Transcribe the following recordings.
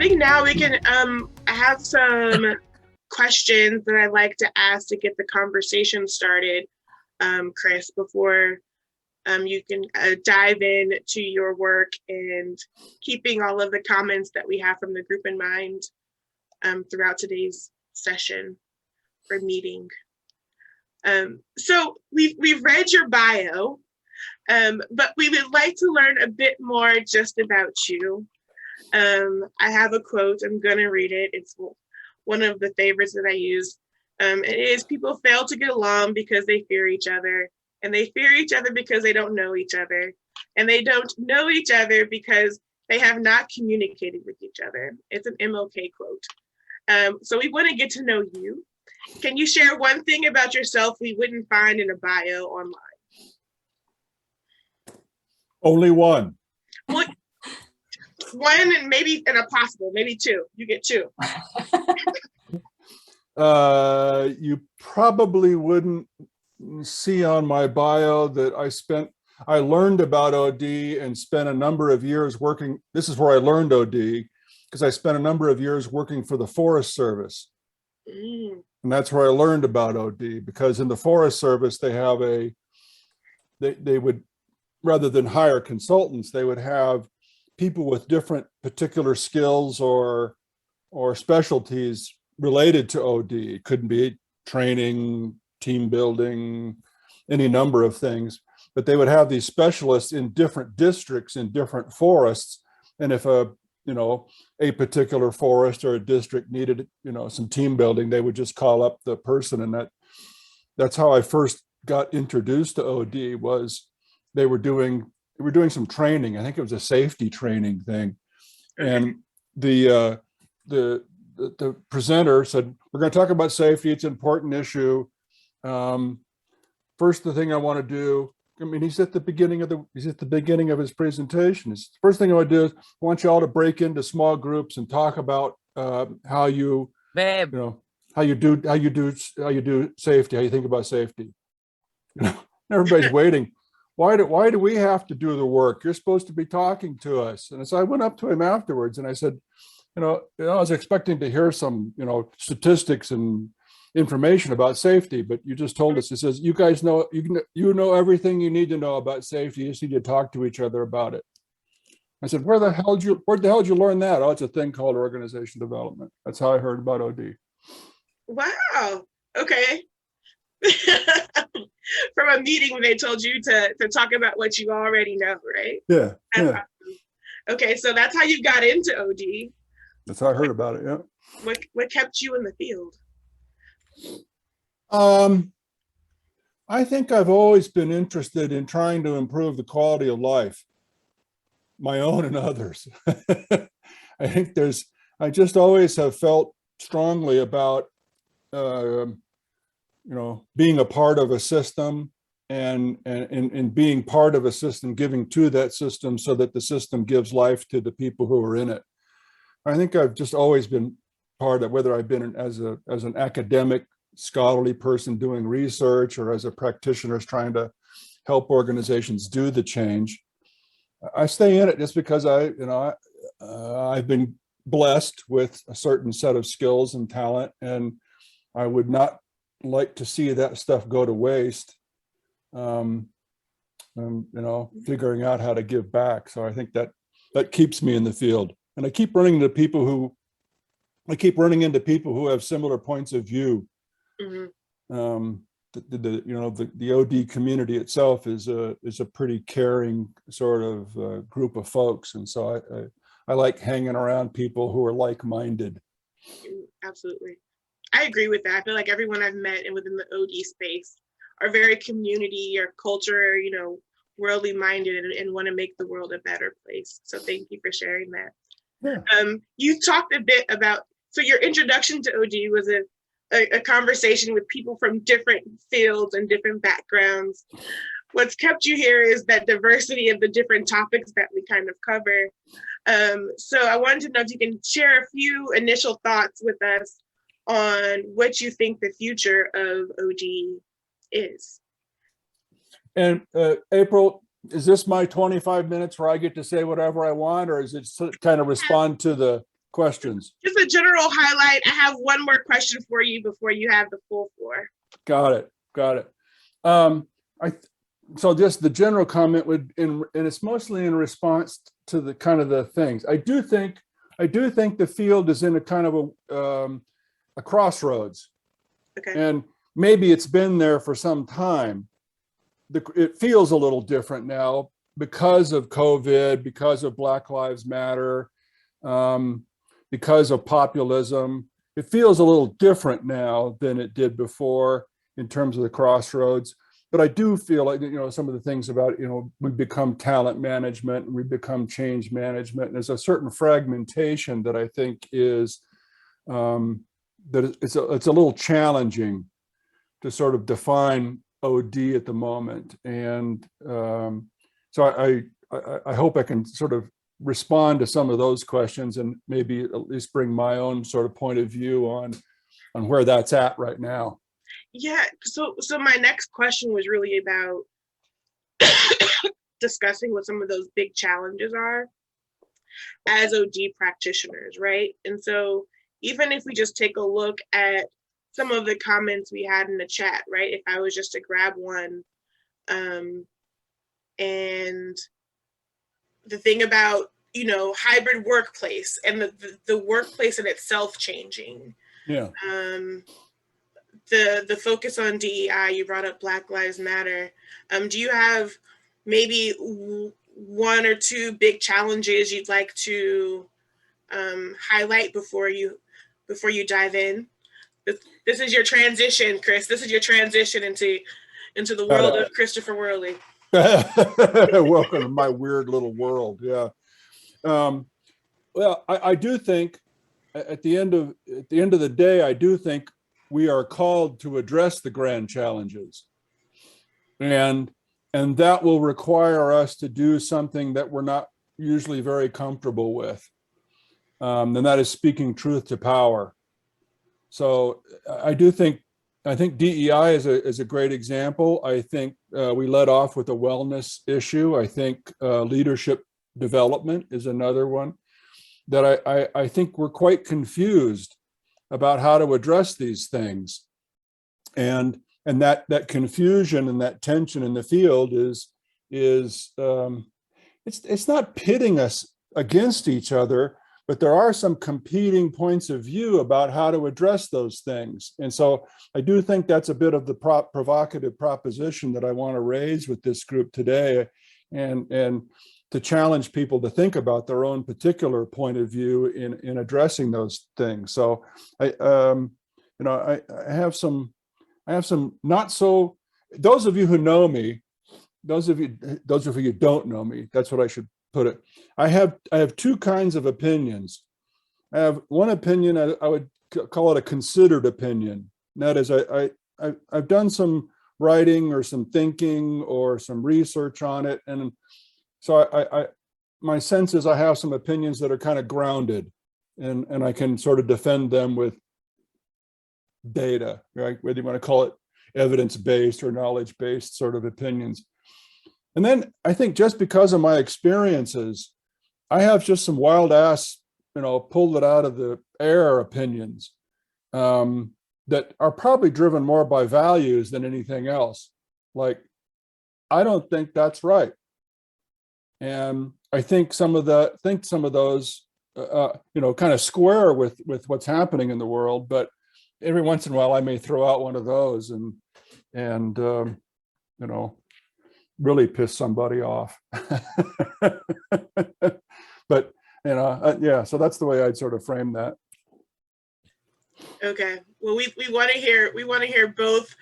think now we can have some questions that I like to ask to get the conversation started, Chris, before you can dive in to your work and keeping all of the comments that we have from the group in mind throughout today's session or meeting. So we've read your bio, but we would like to learn a bit more just about you. I have a quote, I'm gonna read it. It's one of the favorites that I use. It is, people fail to get along because they fear each other, and they fear each other because they don't know each other, and they don't know each other because they have not communicated with each other. It's an MLK quote. So we want to get to know you. Can you share one thing about yourself we wouldn't find in a bio online? Only one. Well, one and maybe an impossible, maybe two. You get two. You probably wouldn't see on my bio that I learned about OD and spent a number of years working. This is where I learned OD, because I spent a number of years working for the Forest Service. And that's where I learned about OD, because in the Forest Service, they have they would, rather than hire consultants, they would have people with different particular skills or specialties related to OD. It couldn't be training, team building, any number of things, but they would have these specialists in different districts, in different forests. And if a particular forest or a district needed, some team building, they would just call up the person. And that's how I first got introduced to OD. Was they were doing some training. I think it was a safety training thing. And the presenter said, we're going to talk about safety. It's an important issue. First, the thing I want to do, he's at the beginning of his presentation. The first thing I want to do is I want you all to break into small groups and talk about how you do safety, how you think about safety. Everybody's waiting. Why do we have to do the work? You're supposed to be talking to us. And so I went up to him afterwards and I said, I was expecting to hear some, statistics and information about safety, but you just told us. He says, you guys know, you know everything you need to know about safety. You just need to talk to each other about it. I said, where the hell did you learn that? Oh, it's a thing called organization development. That's how I heard about OD. Wow. Okay. From a meeting when they told you to talk about what you already know, right? Yeah. Awesome. Okay, so that's how you got into OD. That's how I heard about it. Yeah. What kept you in the field? I think I've always been interested in trying to improve the quality of life, my own and others. I just always have felt strongly about, being a part of a system and being part of a system, giving to that system so that the system gives life to the people who are in it. I think I've just always been part of, whether I've been as an academic, scholarly person doing research or as a practitioner trying to help organizations do the change. I stay in it just because I've been blessed with a certain set of skills and talent, and I would not like to see that stuff go to waste. Figuring out how to give back. So I think that keeps me in the field. And I keep running into people who have similar points of view. Mm-hmm. The OD community itself is a pretty caring sort of group of folks, and so I like hanging around people who are like-minded. Absolutely, I agree with that. I feel like everyone I've met and within the OD space are very community or culture, worldly minded and want to make the world a better place. So thank you for sharing that. Yeah. You talked a bit about, so your introduction to OD was a conversation with people from different fields and different backgrounds. What's kept you here is that diversity of the different topics that we kind of cover. So I wanted to know if you can share a few initial thoughts with us on what you think the future of OD is. And April, is this my 25 minutes where I get to say whatever I want, or is it kind of respond to the questions? Just a general highlight. I have one more question for you before you have the full floor. Got it. Got it. So just the general comment and it's mostly in response to the kind of the things. I do think the field is in a kind of a crossroads. Okay. And maybe it's been there for some time. It feels a little different now because of COVID, because of Black Lives Matter, because of populism. It feels a little different now than it did before in terms of the crossroads. But I do feel like, some of the things about, we become talent management and we become change management. And there's a certain fragmentation that I think is, that it's a little challenging to sort of define OD at the moment. And so I hope I can sort of respond to some of those questions and maybe at least bring my own sort of point of view on where that's at right now. Yeah, so my next question was really about discussing what some of those big challenges are as OD practitioners, right? And so even if we just take a look at some of the comments we had in the chat, right? If I was just to grab one, and the thing about, hybrid workplace and the workplace in itself changing. Yeah. The focus on DEI, you brought up Black Lives Matter. Do you have maybe one or two big challenges you'd like to highlight before you dive in? This is your transition, Chris. This is your transition into the world of Christopher Worley. Welcome to my weird little world. Yeah. Well, I do think at the end of the day, I do think we are called to address the grand challenges, and that will require us to do something that we're not usually very comfortable with, and that is speaking truth to power. So I think DEI is a great example. I think we led off with a wellness issue. I think leadership development is another one that I think we're quite confused about how to address these things. And that confusion and that tension in the field is it's not pitting us against each other, but there are some competing points of view about how to address those things. And so I do think that's a bit of the provocative proposition that I want to raise with this group today, and to challenge people to think about their own particular point of view in addressing those things. So I have some not so, those of you who know me, those of you who don't know me, that's what I should put it. I have two kinds of opinions. I have one opinion, I would call it a considered opinion. And that is, I've done some writing or some thinking or some research on it, and so my sense is I have some opinions that are kind of grounded, and I can sort of defend them with data, right? Whether you want to call it evidence-based or knowledge-based sort of opinions. And then I think just because of my experiences, I have just some wild ass, pulled it out of the air opinions that are probably driven more by values than anything else. Like, I don't think that's right. And I think some of those, kind of square with what's happening in the world. But every once in a while, I may throw out one of those and really piss somebody off. But yeah. So that's the way I'd sort of frame that. Okay. Well, we want to hear both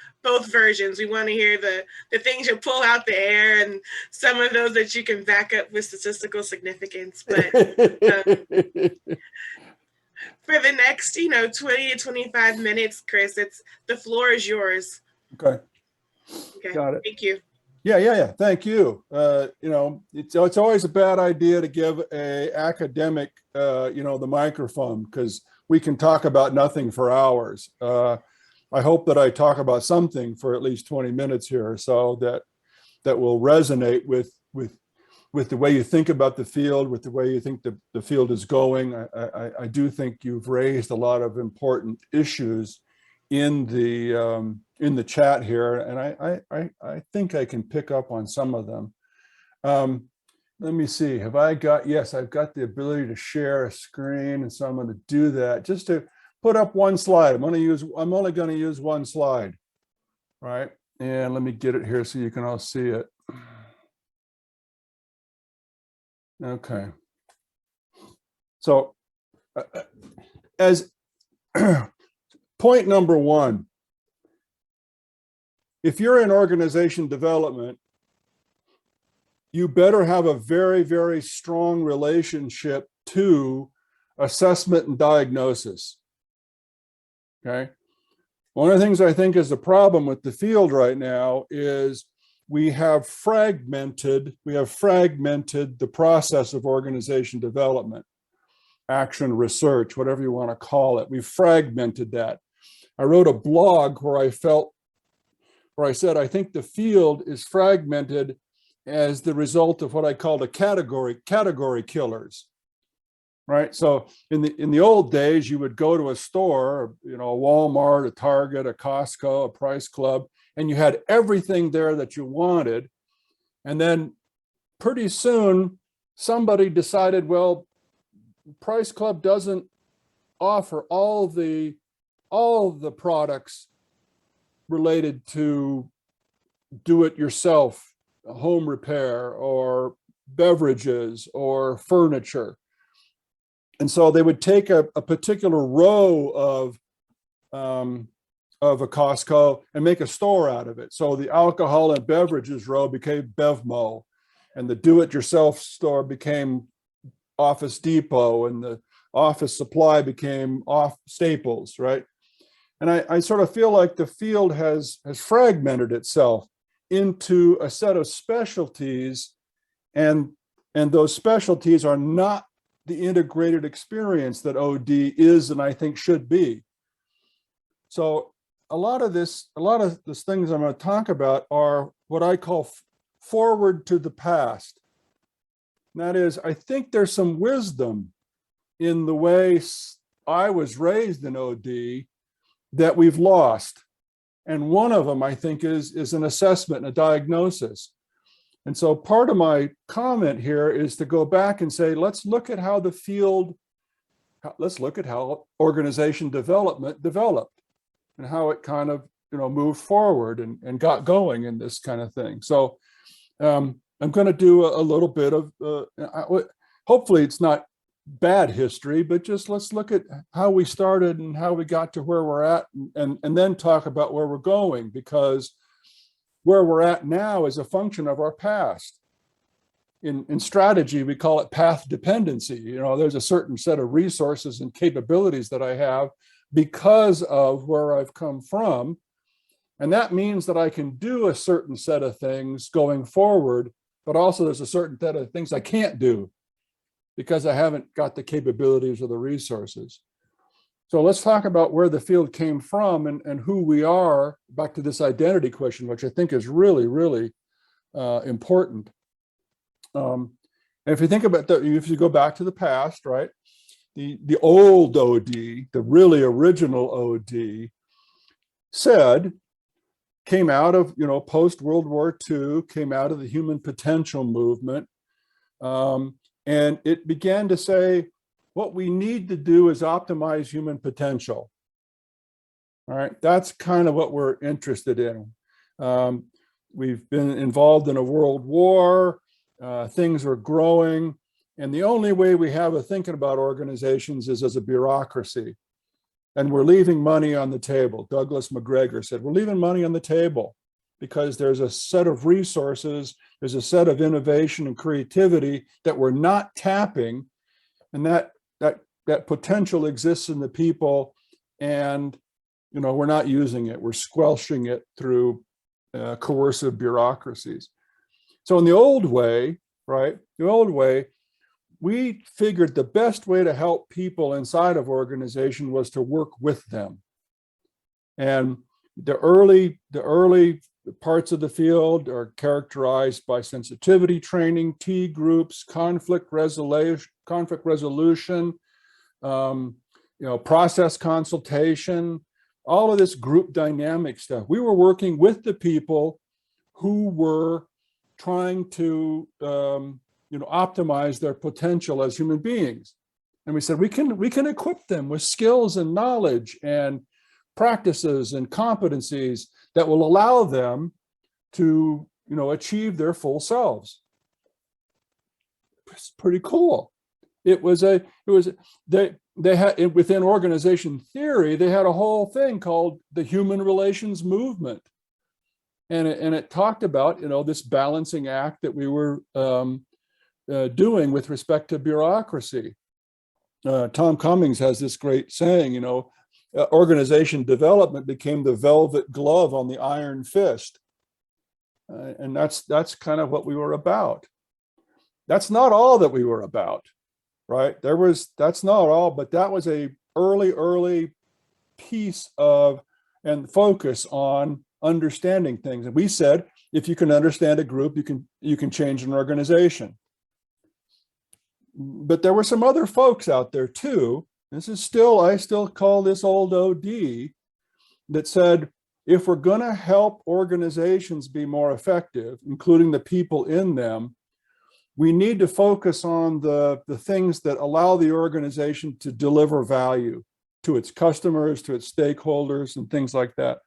versions. We want to hear the things you pull out the air and some of those that you can back up with statistical significance. But for the next 20 to 25 minutes, Chris, the floor is yours. Okay. Got it. Thank you. Yeah. Thank you. It's always a bad idea to give a academic, the microphone, because we can talk about nothing for hours. I hope that I talk about something for at least 20 minutes here, so that will resonate with with the way you think about the field, with the way you think the field is going. I do think you've raised a lot of important issues in the chat here, and I think I can pick up on some of them. Let me see, have I got, yes, I've got the ability to share a screen, and so I'm going to do that just to put up one slide. I'm only going to use one slide, right? And let me get it here so you can all see it. Okay. So as point number one, if you're in organization development, you better have a very, very strong relationship to assessment and diagnosis. Okay. One of the things I think is the problem with the field right now is we have fragmented the process of organization development, action research, whatever you want to call it. We've fragmented that. I wrote a blog where I said, I think the field is fragmented as the result of what I called a category killers, right? So in the old days, you would go to a store, a Walmart, a Target, a Costco, a Price Club, and you had everything there that you wanted. And then pretty soon, somebody decided, well, Price Club doesn't offer all the products related to do-it-yourself home repair or beverages or furniture. And so they would take a particular row of a Costco and make a store out of it. So the alcohol and beverages row became Bevmo, and the do-it-yourself store became Office Depot, and the office supply became Staples, right? And I sort of feel like the field has fragmented itself into a set of specialties, and those specialties are not the integrated experience that OD is and I think should be. So a lot of these things I'm going to talk about are what I call forward to the past. And that is, I think there's some wisdom in the way I was raised in OD that we've lost. And one of them, I think, is an assessment and a diagnosis. And so part of my comment here is to go back and say, let's look at how organization development developed and how it kind of, moved forward and got going in this kind of thing. So I'm going to do a little bit of, hopefully it's not bad history, but just let's look at how we started and how we got to where we're at, and then talk about where we're going, because where we're at now is a function of our past. In strategy, we call it path dependency. There's a certain set of resources and capabilities that I have because of where I've come from. And that means that I can do a certain set of things going forward, but also there's a certain set of things I can't do because I haven't got the capabilities or the resources. So let's talk about where the field came from and who we are, back to this identity question, which I think is really, really important. And if you think about that, if you go back to the past, right, the old OD, the really original OD came out of, post World War II, came out of the human potential movement. And it began to say, what we need to do is optimize human potential. All right, that's kind of what we're interested in. We've been involved in a world war, things are growing, and the only way we have of thinking about organizations is as a bureaucracy. And we're leaving money on the table. Douglas McGregor said, we're leaving money on the table because there's a set of resources, there's a set of innovation and creativity that we're not tapping, and that potential exists in the people, and we're not using it. We're squelching it through coercive bureaucracies. So in the old way, right, we figured the best way to help people inside of organization was to work with them. And the early parts of the field are characterized by sensitivity training, T groups, conflict resolution, process consultation, all of this group dynamic stuff. We were working with the people who were trying to optimize their potential as human beings. And we said, we can equip them with skills and knowledge and practices and competencies that will allow them to, achieve their full selves. It's pretty cool. They had, within organization theory, they had a whole thing called the human relations movement. And it talked about, this balancing act that we were doing with respect to bureaucracy. Tom Cummings has this great saying, organization development became the velvet glove on the iron fist. And that's kind of what we were about. That's not all that we were about, right? That's not all, but that was a early piece of and focus on understanding things. And we said, if you can understand a group, you can change an organization. But there were some other folks out there too. I still call this old OD, that said, if we're going to help organizations be more effective, including the people in them, we need to focus on the things that allow the organization to deliver value to its customers, to its stakeholders, and things like that.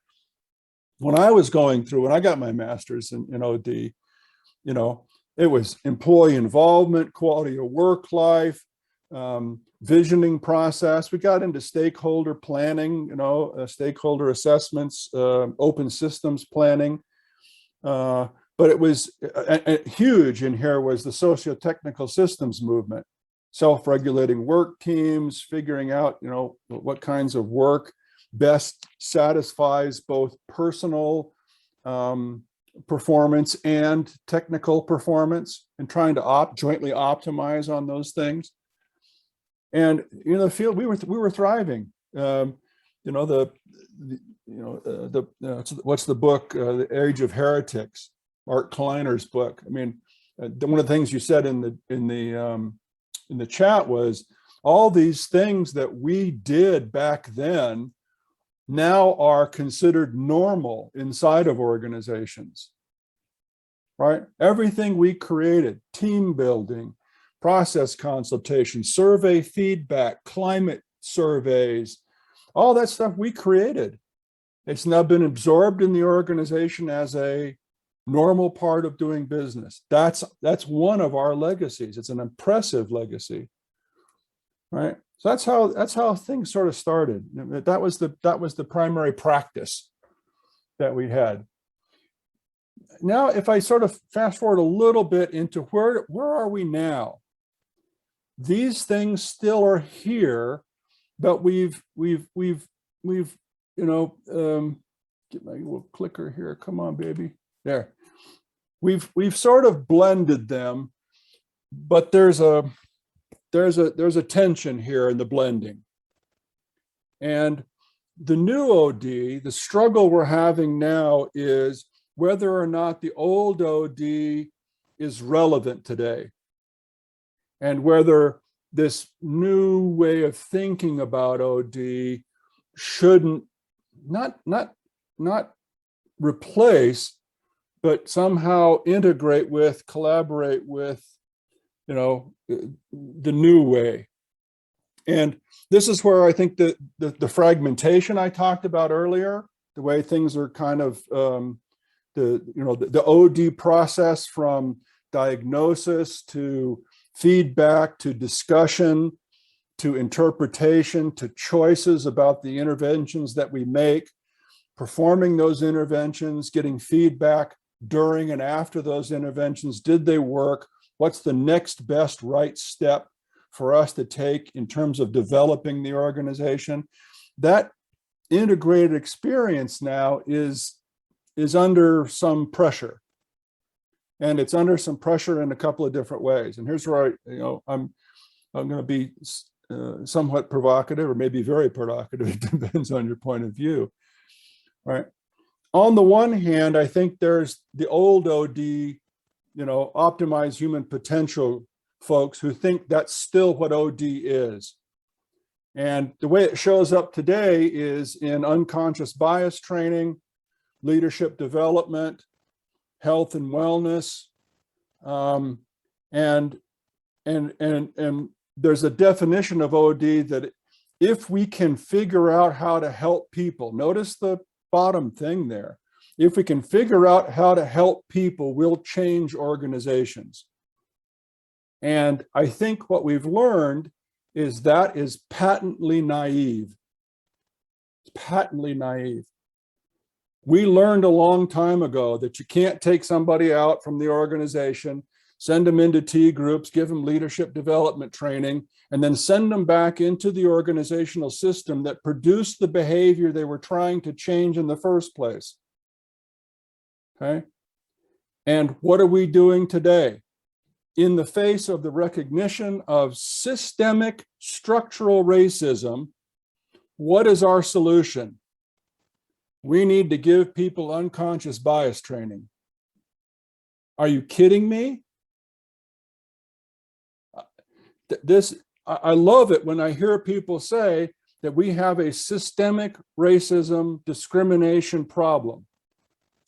When I was going through, when I got my master's in OD, it was employee involvement, quality of work life, visioning process. We got into stakeholder planning, stakeholder assessments, open systems planning. But it was huge in here was the socio-technical systems movement, self-regulating work teams, figuring out, what kinds of work best satisfies both personal performance and technical performance, and trying to jointly optimize on those things. And the field we were thriving. What's the book, The Age of Heretics, Art Kleiner's book. I mean, one of the things you said in the chat was all these things that we did back then now are considered normal inside of organizations, right? Everything we created, team building, process consultation, survey feedback, climate surveys, all that stuff we created. It's now been absorbed in the organization as a normal part of doing business. That's one of our legacies. It's an impressive legacy, right? So that's how things sort of started. That was the primary practice that we had. Now, if I sort of fast forward a little bit into where are we now? These things still are here, but we've get my little clicker here. Come on, baby. There. We've sort of blended them, but there's a tension here in the blending. And the new OD, the struggle we're having now is whether or not the old OD is relevant today, and whether this new way of thinking about OD shouldn't not replace, but somehow integrate with, collaborate with, the new way. And this is where I think the fragmentation I talked about earlier, the way things are kind of the OD process from diagnosis to feedback to discussion to interpretation to choices about the interventions that we make, performing those interventions, getting feedback during and after those interventions. Did they work? What's the next best right step for us to take in terms of developing the organization? That integrated experience now is under some pressure. And it's under some pressure in a couple of different ways. And here's where I'm going to be somewhat provocative, or maybe very provocative. It depends on your point of view. All right. on the one hand, I think there's the old OD, optimize human potential folks who think that's still what OD is. And the way it shows up today is in unconscious bias training, leadership development, health and wellness, and there's a definition of OD that if we can figure out how to help people, notice the bottom thing there. If we can figure out how to help people, we'll change organizations. And I think what we've learned is that is patently naive. It's patently naive. We learned a long time ago that you can't take somebody out from the organization, send them into T groups, give them leadership development training, and then send them back into the organizational system that produced the behavior they were trying to change in the first place. Okay? And what are we doing today? In the face of the recognition of systemic structural racism, what is our solution? We need to give people unconscious bias training. Are you kidding me? I love it when I hear people say that we have a systemic racism discrimination problem.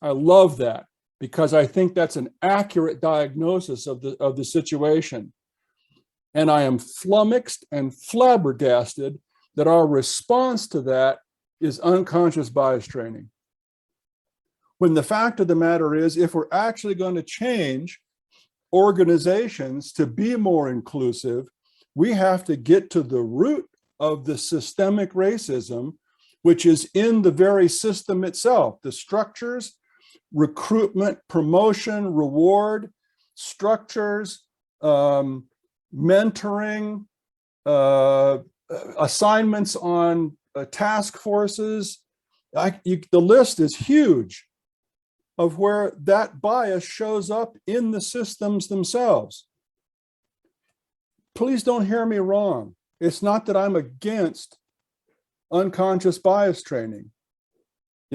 I love that because I think that's an accurate diagnosis of the situation. And I am flummoxed and flabbergasted that our response to that is unconscious bias training. When the fact of the matter is, if we're actually going to change organizations to be more inclusive, we have to get to the root of the systemic racism, which is in the very system itself, the structures, recruitment, promotion, reward, structures, mentoring, assignments on task forces. The list is huge of where that bias shows up in the systems themselves. Please don't hear me wrong. It's not that I'm against unconscious bias training.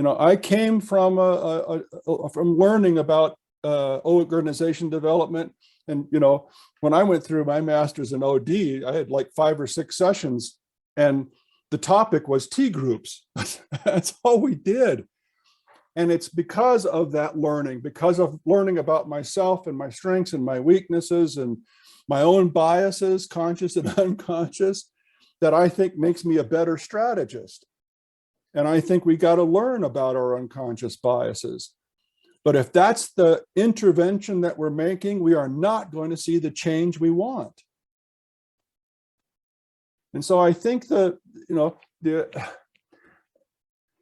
I came from from learning about organization development, and when I went through my master's in OD, I had like 5 or 6 sessions, and the topic was T groups. That's all we did. And it's because of that learning, because of learning about myself and my strengths and my weaknesses and my own biases, conscious and unconscious, that I think makes me a better strategist. And I think we got to learn about our unconscious biases. But if that's the intervention that we're making, we are not going to see the change we want. And so I think that,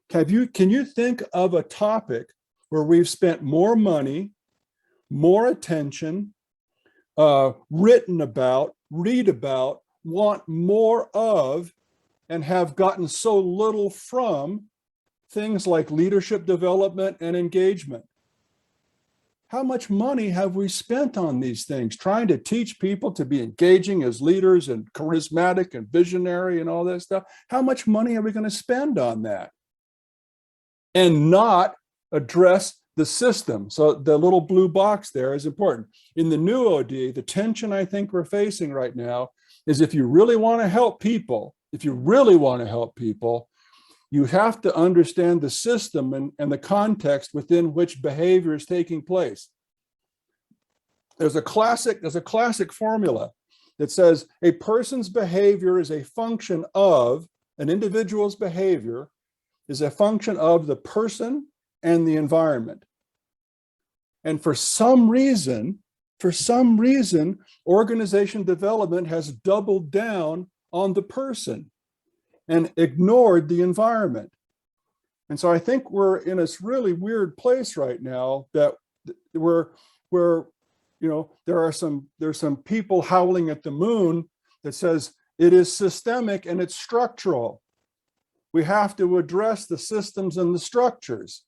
can you think of a topic where we've spent more money, more attention, written about, read about, want more of, and have gotten so little from things like leadership development and engagement? How much money have we spent on these things, trying to teach people to be engaging as leaders and charismatic and visionary and all that stuff? How much money are we going to spend on that? And not address the system. So the little blue box there is important. In the new OD, the tension I think we're facing right now is if you really want to help people, you have to understand the system and the context within which behavior is taking place. There's a classic formula that says a person's behavior is a function of, an individual's behavior is a function of the person and the environment. And for some reason, organization development has doubled down on the person and ignored the environment. And so I think we're in this really weird place right now that there's some people howling at the moon that says it is systemic and it's structural. We have to address the systems and the structures.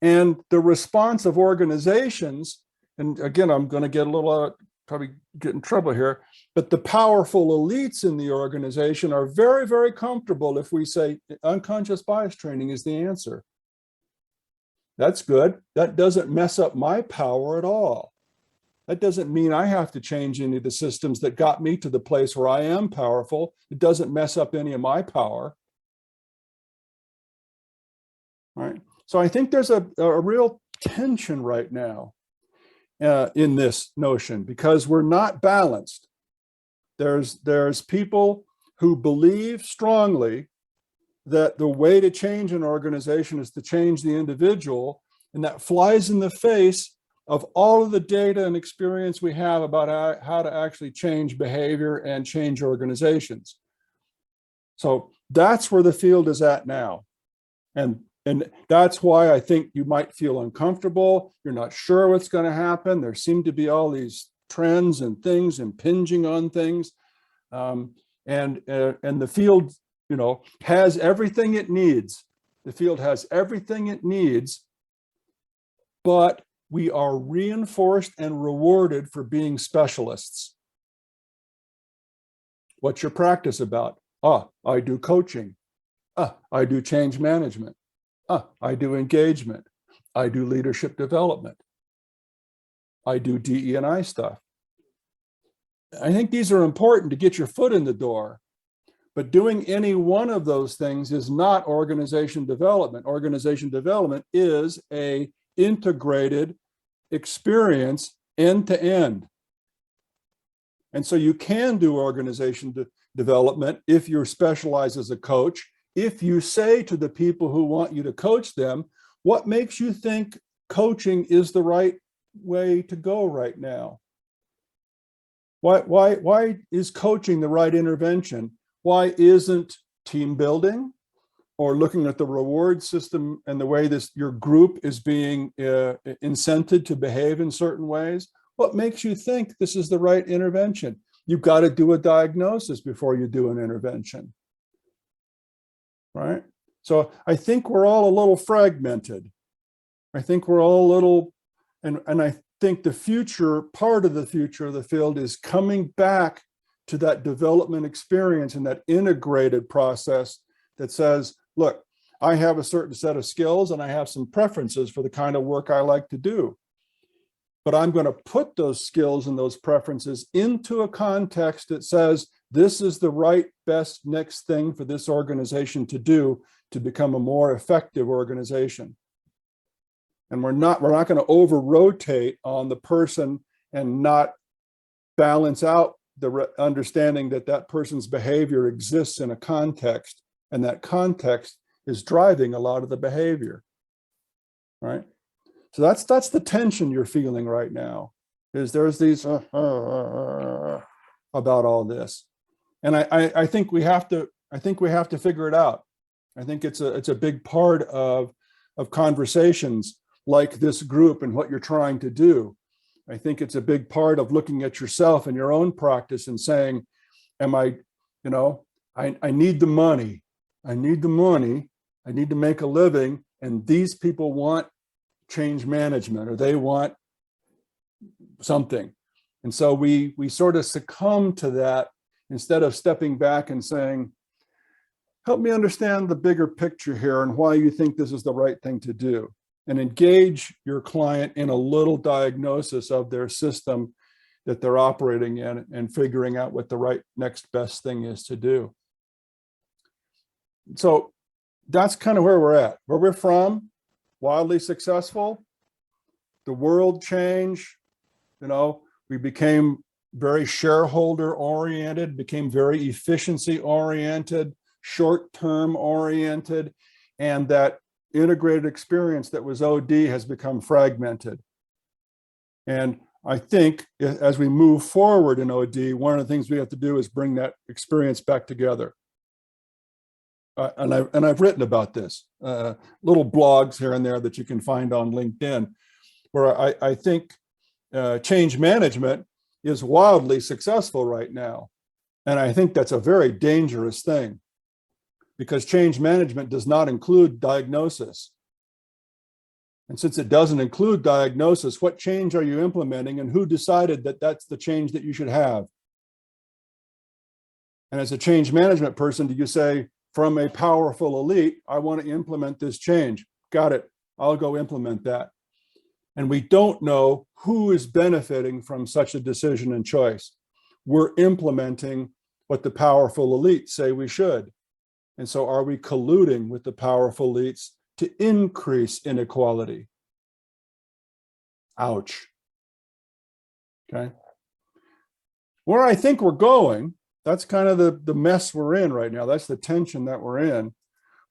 And the response of organizations, and again, I'm going to get a little probably get in trouble here, but the powerful elites in the organization are very, very comfortable if we say unconscious bias training is the answer. That's good. That doesn't mess up my power at all. That doesn't mean I have to change any of the systems that got me to the place where I am powerful. It doesn't mess up any of my power. Right? So I think there's a real tension right now in this notion because we're not balanced. There's people who believe strongly that the way to change an organization is to change the individual, and that flies in the face of all of the data and experience we have about how to actually change behavior and change organizations. So that's where the field is at now. And that's why I think you might feel uncomfortable. You're not sure what's going to happen. There seem to be all these trends and things impinging on things. And the field, has everything it needs. The field has everything it needs, but we are reinforced and rewarded for being specialists. What's your practice about? I do coaching. I do change management. I do engagement. I do leadership development. I do DE&I stuff. I think these are important to get your foot in the door, but doing any one of those things is not organization development. Organization development is an integrated experience end to end. And so you can do organization development if you're specialized as a coach. If you say to the people who want you to coach them, what makes you think coaching is the right way to go right now? Why is coaching the right intervention? Why isn't team building or looking at the reward system and the way your group is being incented to behave in certain ways? What makes you think this is the right intervention? You've got to do a diagnosis before you do an intervention. Right? So I think we're all a little fragmented. I think we're all a little, and I think the future, part of the future of the field is coming back to that development experience and that integrated process that says, look, I have a certain set of skills and I have some preferences for the kind of work I like to do. But I'm going to put those skills and those preferences into a context that says, this is the right, best, next thing for this organization to do to become a more effective organization. And we're not going to over-rotate on the person and not balance out the understanding that that person's behavior exists in a context, and that context is driving a lot of the behavior, right? So that's the tension you're feeling right now, is there's these about all this. And I think we have to figure it out. I think it's a big part of conversations like this group and what you're trying to do. I think it's a big part of looking at yourself and your own practice and saying, I need the money. I need the money. I need to make a living. And these people want change management, or they want something. And so we sort of succumb to that instead of stepping back and saying, help me understand the bigger picture here and why you think this is the right thing to do. And engage your client in a little diagnosis of their system that they're operating in and figuring out what the right next best thing is to do. So that's kind of where we're at. Where we're from, wildly successful. The world changed, we became very shareholder oriented, became very efficiency oriented, short-term oriented, and that integrated experience that was OD has become fragmented. And I think as we move forward in OD, one of the things we have to do is bring that experience back together. And I've written about this, little blogs here and there that you can find on LinkedIn, where I think change management is wildly successful right now. And I think that's a very dangerous thing, because change management does not include diagnosis. And since it doesn't include diagnosis, what change are you implementing, and who decided that that's the change that you should have? And as a change management person, do you say, from a powerful elite, I want to implement this change? Got it. I'll go implement that. And we don't know who is benefiting from such a decision and choice. We're implementing what the powerful elites say we should. And so are we colluding with the powerful elites to increase inequality? Ouch. Okay. Where I think we're going, that's kind of the mess we're in right now. That's the tension that we're in.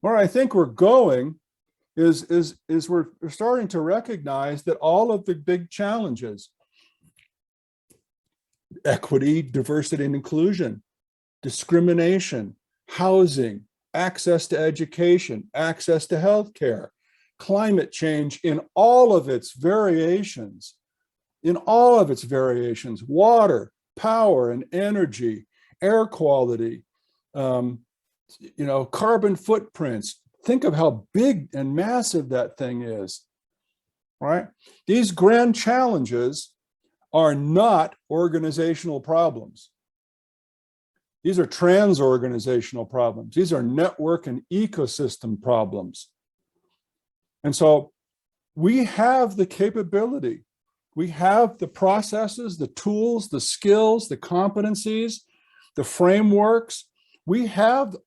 Where I think we're going is we're starting to recognize that all of the big challenges, equity, diversity and inclusion, discrimination, housing, access to education, access to healthcare, climate change in all of its variations, water, power and energy, air quality, carbon footprints. Think of how big and massive that thing is, right? These grand challenges are not organizational problems. These are trans-organizational problems. These are network and ecosystem problems. And so we have the capability, we have the processes, the tools, the skills, the competencies, the frameworks. We have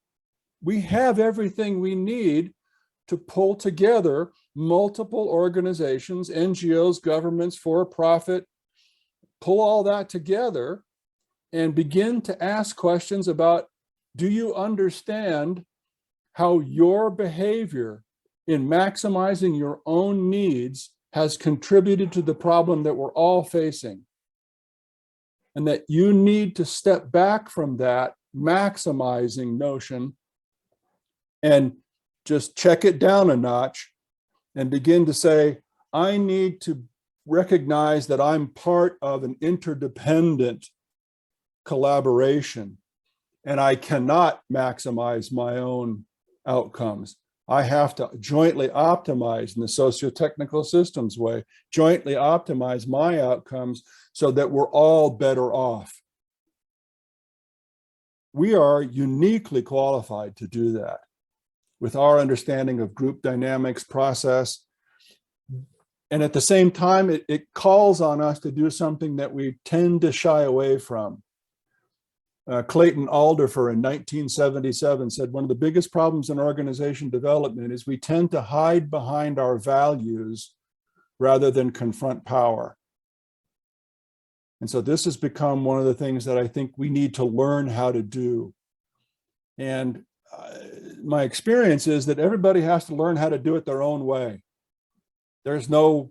everything we need to pull together multiple organizations, NGOs, governments, for-profit, pull all that together and begin to ask questions about, do you understand how your behavior in maximizing your own needs has contributed to the problem that we're all facing? And that you need to step back from that maximizing notion and just check it down a notch and begin to say, I need to recognize that I'm part of an interdependent collaboration, and I cannot maximize my own outcomes. I have to jointly optimize in the socio-technical systems way, jointly optimize my outcomes so that we're all better off. We are uniquely qualified to do that with our understanding of group dynamics, process. And at the same time, it calls on us to do something that we tend to shy away from. Clayton Alderfer in 1977 said, one of the biggest problems in organization development is we tend to hide behind our values rather than confront power. And so this has become one of the things that I think we need to learn how to do. And my experience is that everybody has to learn how to do it their own way. There's no,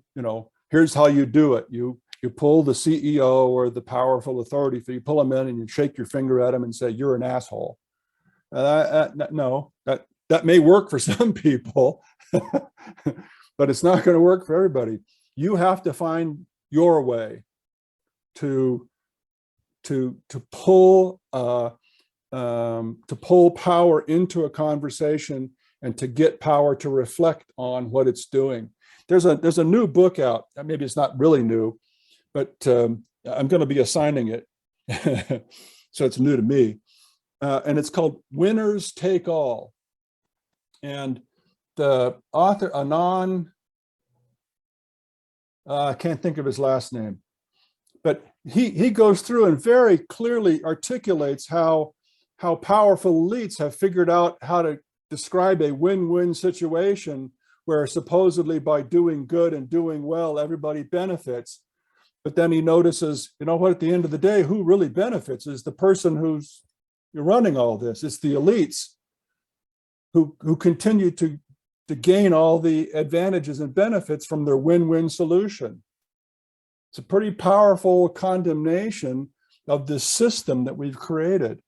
here's how you do it. You pull the CEO or the powerful authority, you pull them in and you shake your finger at them and say, you're an asshole. No, that may work for some people, but it's not going to work for everybody. You have to find your way to pull power into a conversation and to get power to reflect on what it's doing. There's a new book out. Maybe it's not really new, but I'm going to be assigning it. So it's new to me. And it's called Winners Take All. And the author, Anand, I can't think of his last name, but he goes through and very clearly articulates how powerful elites have figured out how to describe a win-win situation where supposedly by doing good and doing well, everybody benefits. But then he notices, at the end of the day, who really benefits is the person who's running all this. It's the elites who continue to gain all the advantages and benefits from their win-win solution. It's a pretty powerful condemnation of this system that we've created.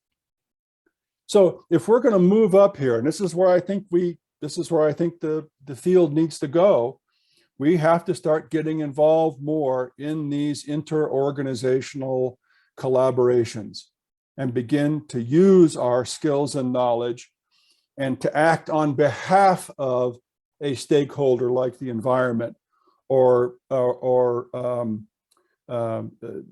So if we're going to move up here, and this is where I think the field needs to go, we have to start getting involved more in these inter-organizational collaborations and begin to use our skills and knowledge and to act on behalf of a stakeholder like the environment or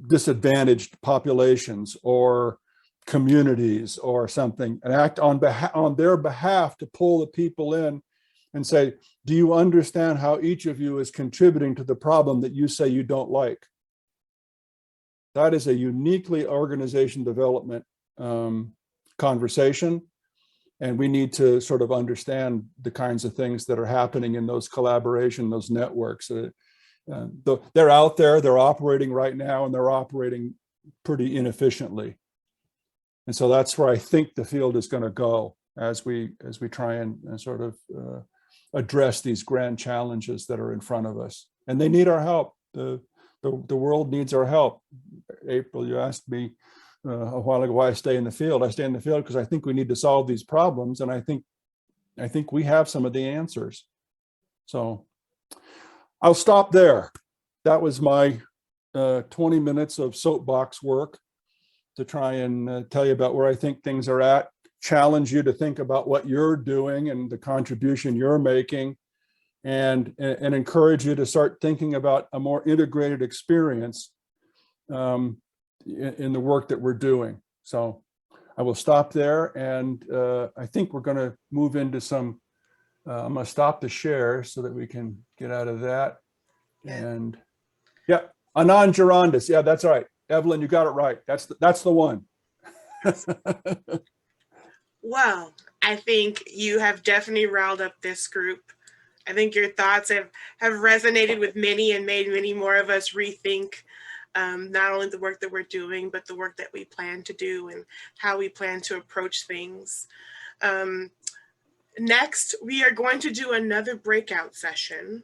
disadvantaged populations or communities or something, and act on their behalf to pull the people in and say, do you understand how each of you is contributing to the problem that you say you don't like? That is a uniquely organization development conversation. And we need to sort of understand the kinds of things that are happening in those collaboration, those networks. They're out there, they're operating right now, and they're operating pretty inefficiently. And so that's where I think the field is going to go as we try and sort of address these grand challenges that are in front of us. And they need our help. The world needs our help. April, you asked me a while ago why I stay in the field. I stay in the field because I think we need to solve these problems, and I think we have some of the answers. So I'll stop there. That was my 20 minutes of soapbox work to try and tell you about where I think things are at, challenge you to think about what you're doing and the contribution you're making, and encourage you to start thinking about a more integrated experience in the work that we're doing. So I will stop there, and I think we're going to move into some, I'm going to stop the share so that we can get out of that. And yeah, Anand Gerondis. Yeah, that's right. Evelyn, you got it right. That's the one. Well, I think you have definitely riled up this group. I think your thoughts have resonated with many and made many more of us rethink not only the work that we're doing, but the work that we plan to do and how we plan to approach things. Next, we are going to do another breakout session.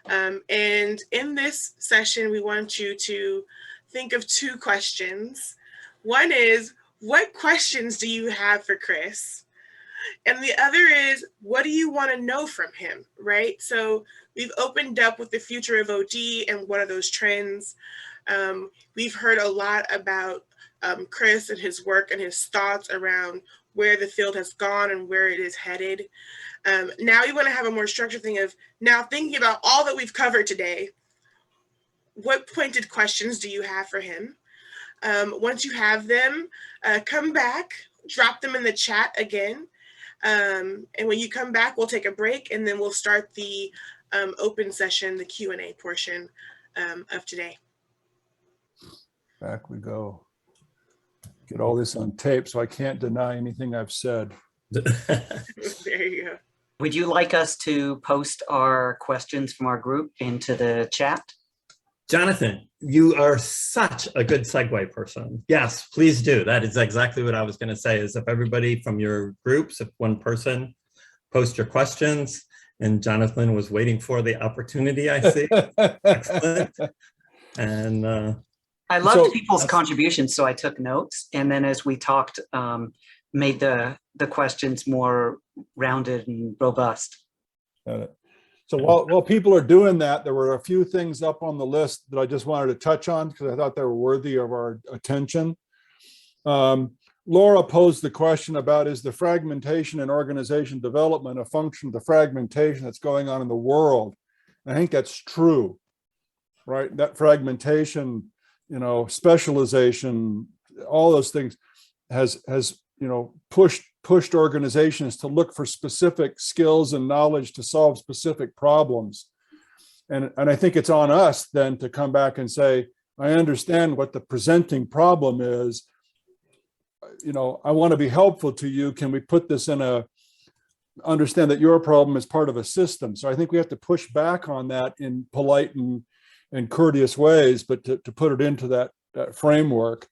And in this session, we want you to think of two questions. One is, what questions do you have for Chris? And the other is, what do you want to know from him, right? So we've opened up with the future of OD and what are those trends. We've heard a lot about Chris and his work and his thoughts around where the field has gone and where it is headed. Now we want to have a more structured thing of now thinking about all that we've covered today. What pointed questions do you have for him? Once you have them, come back, drop them in the chat again. And when you come back, we'll take a break and then we'll start the open session, the Q&A portion of today. Back we go. Get all this on tape so I can't deny anything I've said. There you go. Would you like us to post our questions from our group into the chat? Jonathan, you are such a good segue person. Yes, please do. That is exactly what I was going to say, is if everybody from your groups, if one person post your questions, and Jonathan was waiting for the opportunity, I see. Excellent. And I loved people's contributions, so I took notes. And then as we talked, made the questions more rounded and robust. Got it. So while people are doing that, there were a few things up on the list that I just wanted to touch on because I thought they were worthy of our attention. Laura posed the question about, is the fragmentation in organization development a function of the fragmentation that's going on in the world? And I think that's true, right? That fragmentation, you know, specialization, all those things has you know, pushed organizations to look for specific skills and knowledge to solve specific problems. And I think it's on us then to come back and say, I understand what the presenting problem is. You know, I want to be helpful to you. Can we put this in understand that your problem is part of a system? So I think we have to push back on that in polite and courteous ways, but to put it into that framework.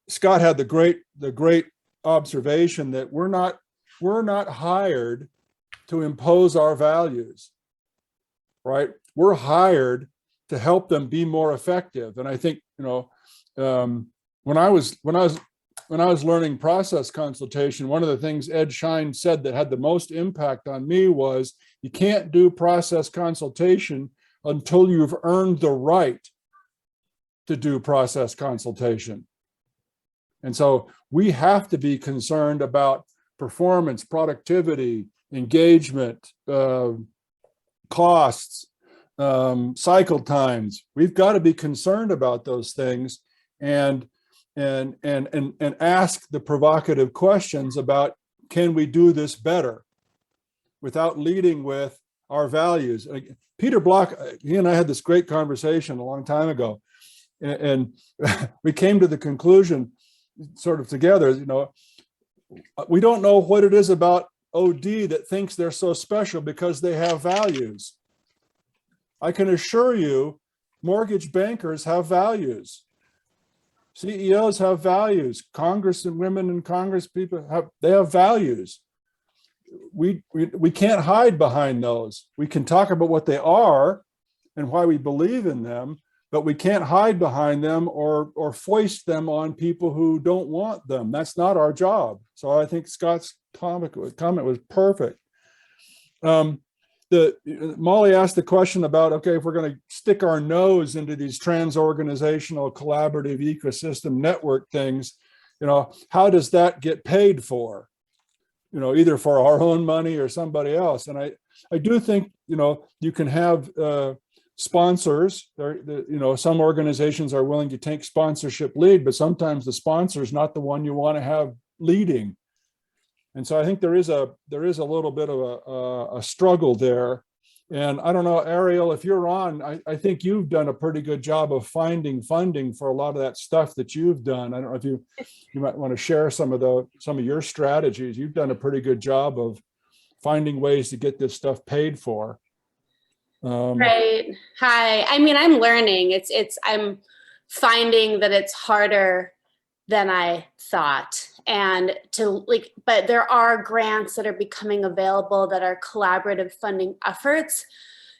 Scott had the great observation that we're not hired to impose our values, right? We're hired to help them be more effective. And I think, you know, when I was learning process consultation, one of the things Ed Schein said that had the most impact on me was, you can't do process consultation until you've earned the right to do process consultation. And so we have to be concerned about performance, productivity, engagement, costs, cycle times. We've got to be concerned about those things and ask the provocative questions about, can we do this better? without leading with our values. Peter Block, he and I had this great conversation a long time ago, and we came to the conclusion sort of together, we don't know what it is about OD that thinks they're so special because they have values. I can assure you, mortgage bankers have values. CEOs have values. Congress and women in Congress people have values. We can't hide behind those. We can talk about what they are and why we believe in them, but we can't hide behind them or foist them on people who don't want them. That's not our job. So I think Scott's comment was perfect. Molly asked the question about, okay, if we're going to stick our nose into these trans-organizational collaborative ecosystem network things, how does that get paid for? Either for our own money or somebody else. And I do think, you can have sponsors. Some organizations are willing to take sponsorship lead, but sometimes the sponsor is not the one you want to have leading. And so I think there is a little bit of a struggle there. And I don't know, Ariel, if you're on, I think you've done a pretty good job of finding funding for a lot of that stuff that you've done. I don't know if you might want to share some of your strategies. You've done a pretty good job of finding ways to get this stuff paid for. Right. Hi. I mean, I'm learning. I'm finding that it's harder than I thought. And but there are grants that are becoming available that are collaborative funding efforts,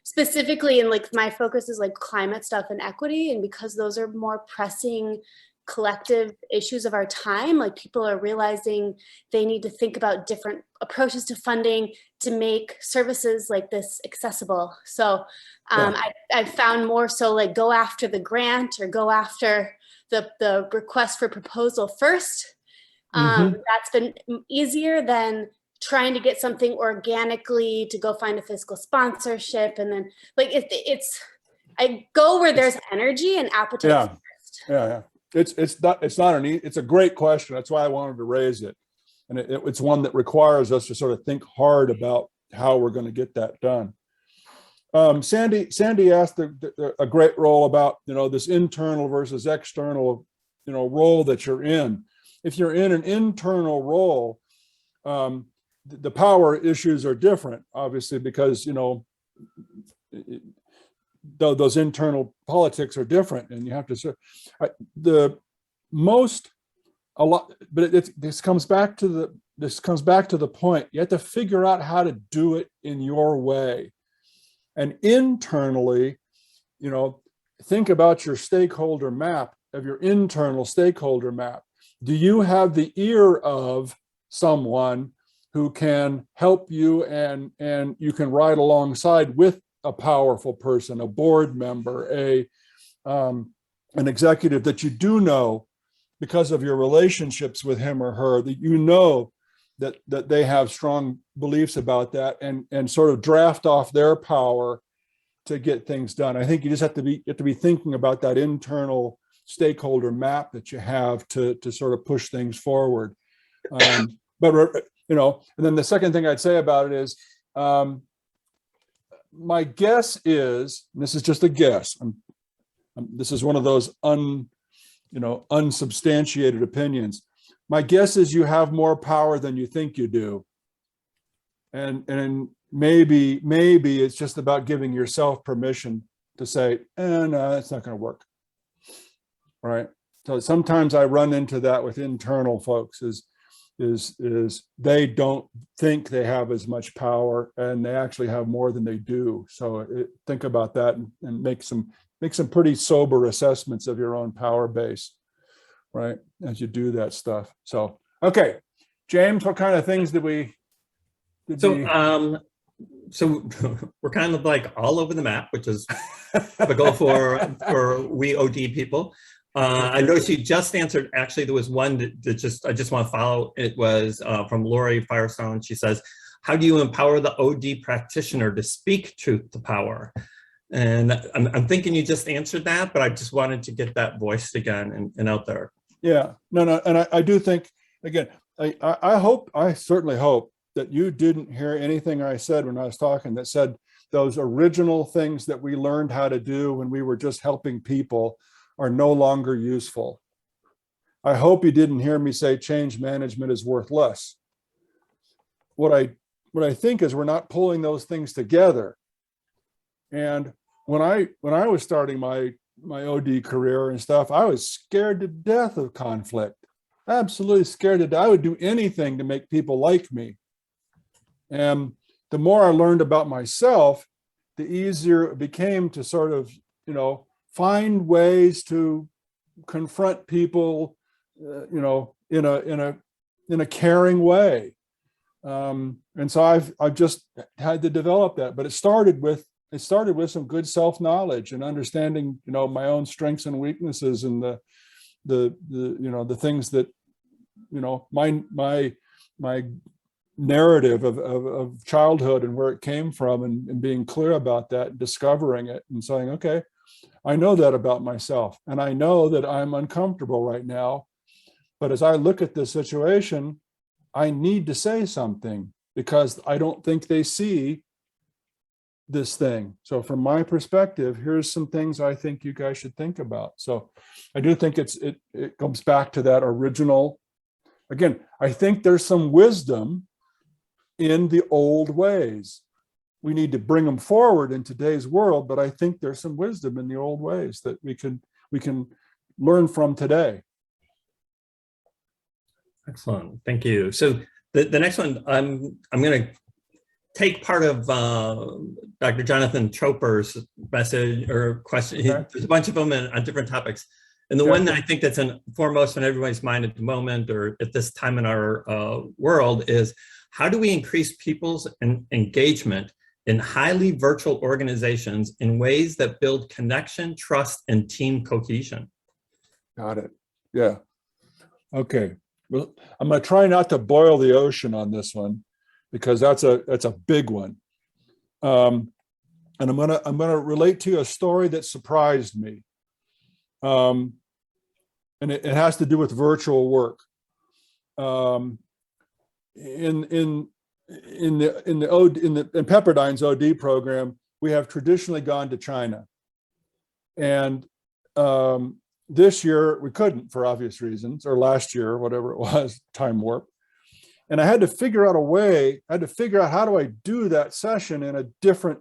specifically in my focus is climate stuff and equity. And because those are more pressing collective issues of our time, people are realizing they need to think about different approaches to funding to make services like this accessible. So I've found more so go after the grant or go after the request for proposal first. That's been easier than trying to get something organically to go find a fiscal sponsorship. And then I go where there's energy and appetite. Yeah. It's a great question. That's why I wanted to raise it. And it's one that requires us to sort of think hard about how we're going to get that done. Sandy asked a great role about, this internal versus external, role that you're in. If you're in an internal role, the power issues are different, obviously, because, those internal politics are different, and you have to but this comes back to the point. You have to figure out how to do it in your way. And internally, think about your stakeholder map, of your internal stakeholder map. Do you have the ear of someone who can help you and you can ride alongside with a powerful person, a board member, an executive that you do know because of your relationships with him or her, that that they have strong beliefs about that and sort of draft off their power to get things done. I think you just have to be thinking about that internal stakeholder map that you have to sort of push things forward. But and then the second thing I'd say about it is, my guess is, and this is just a guess, this is one of those unsubstantiated opinions. My guess is you have more power than you think you do. And maybe it's just about giving yourself permission to say, no, that's not going to work. Right. So sometimes I run into that with internal folks is they don't think they have as much power and they actually have more than they do. So think about that and make some pretty sober assessments of your own power base, right, as you do that stuff. So, okay, James, what kind of things did we? So we're kind of all over the map, which is the goal for we OD people. I know she just answered, actually, there was one that I just want to follow. It was from Lori Firestone. She says, how do you empower the OD practitioner to speak truth to power? And I'm thinking you just answered that, but I just wanted to get that voiced again and out there. Yeah, no. And I do think, again, I certainly hope that you didn't hear anything I said when I was talking, that said those original things that we learned how to do when we were just helping people are no longer useful. I hope you didn't hear me say change management is worth less. What I think is we're not pulling those things together. And when I was starting my OD career and stuff, I was scared to death of conflict. Absolutely scared to death. I would do anything to make people like me. And the more I learned about myself, the easier it became to sort of, find ways to confront people, in a caring way. And so I've just had to develop that. But it started with some good self-knowledge and understanding, my own strengths and weaknesses, and the things that, my narrative of childhood and where it came from, and being clear about that, discovering it and saying, okay, I know that about myself, and I know that I'm uncomfortable right now. But as I look at this situation, I need to say something because I don't think they see this thing. So from my perspective, here's some things I think you guys should think about. So I do think it comes back to that original. Again, I think there's some wisdom in the old ways. We need to bring them forward in today's world, but I think there's some wisdom in the old ways that we can learn from today. Excellent, thank you. So the next one, I'm going to take part of Dr. Jonathan Troper's message or question. Okay. There's a bunch of them on different topics. And the one that I think that's foremost on everybody's mind at the moment, or at this time in our world, is how do we increase people's engagement in highly virtual organizations in ways that build connection, trust, and team cohesion? Got it. Yeah. Okay. Well, I'm going to try not to boil the ocean on this one, because that's a big one. And I'm gonna relate to you a story that surprised me. And it has to do with virtual work. In Pepperdine's OD program, we have traditionally gone to China, and this year we couldn't, for obvious reasons, or last year, whatever it was, time warp. And I had to figure out a way. I had to figure out, how do I do that session in a different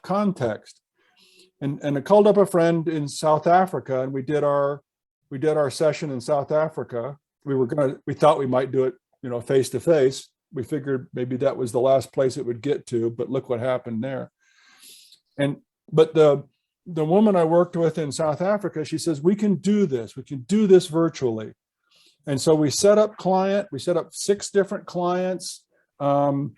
context? And I called up a friend in South Africa, and we did our session in South Africa. We thought we might do it, face to face. We figured maybe that was the last place it would get to, but look what happened there. But the woman I worked with in South Africa, she says, we can do this. We can do this virtually. And so we set up 6 different clients. The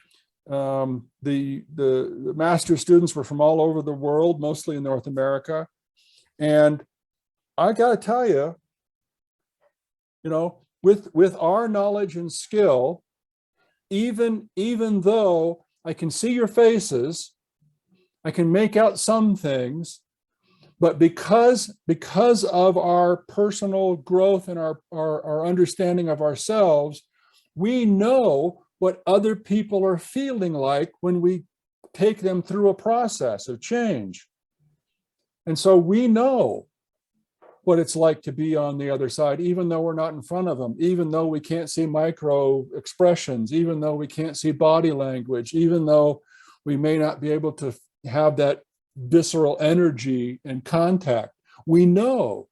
master students were from all over the world, mostly in North America. And I got to tell you, with our knowledge and skill, even though I can see your faces, I can make out some things, but because of our personal growth and our understanding of ourselves, we know what other people are feeling like when we take them through a process of change. And so we know what it's like to be on the other side, even though we're not in front of them, even though we can't see micro expressions, even though we can't see body language, even though we may not be able to have that visceral energy and contact. We know.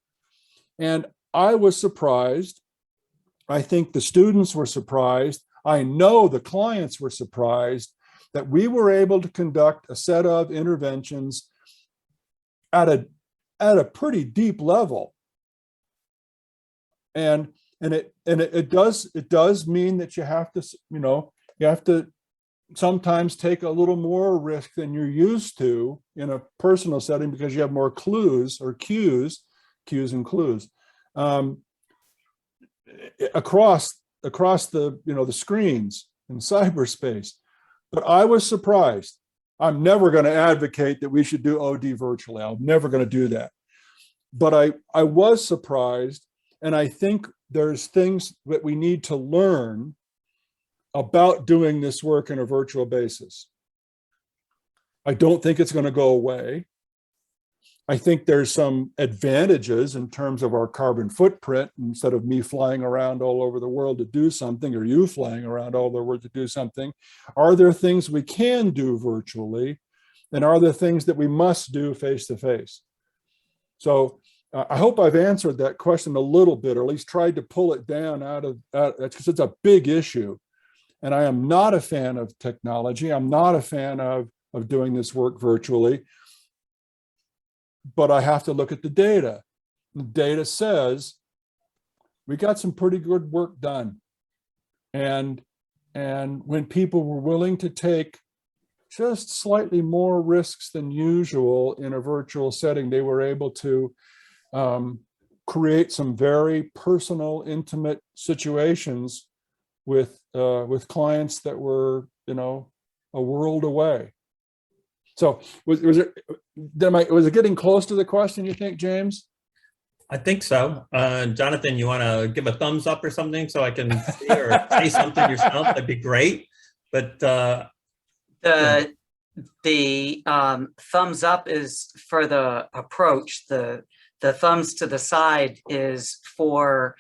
And I was surprised. I think the students were surprised. I know the clients were surprised that we were able to conduct a set of interventions at a pretty deep level. And it does mean that you have to sometimes take a little more risk than you're used to in a personal setting, because you have more cues and clues across the screens in cyberspace. But I was surprised. I'm never going to advocate that we should do OD virtually. I'm never going to do that. But I was surprised, and I think there's things that we need to learn about doing this work in a virtual basis. I don't think it's going to go away. I think there's some advantages in terms of our carbon footprint. Instead of me flying around all over the world to do something, or you flying around all over the world to do something, are there things we can do virtually? And are there things that we must do face to face? So I hope I've answered that question a little bit, or at least tried to pull it down out of that, because it's a big issue. And I am not a fan of technology. I'm not a fan of doing this work virtually. But I have to look at the data. The data says we got some pretty good work done. And when people were willing to take just slightly more risks than usual in a virtual setting, they were able to create some very personal, intimate situations with clients that were, a world away. So was it getting close to the question, you think, James? I think so. Jonathan, you want to give a thumbs up or something so I can see, or say something yourself? That'd be great. But the thumbs up is for the approach. The thumbs to the side is for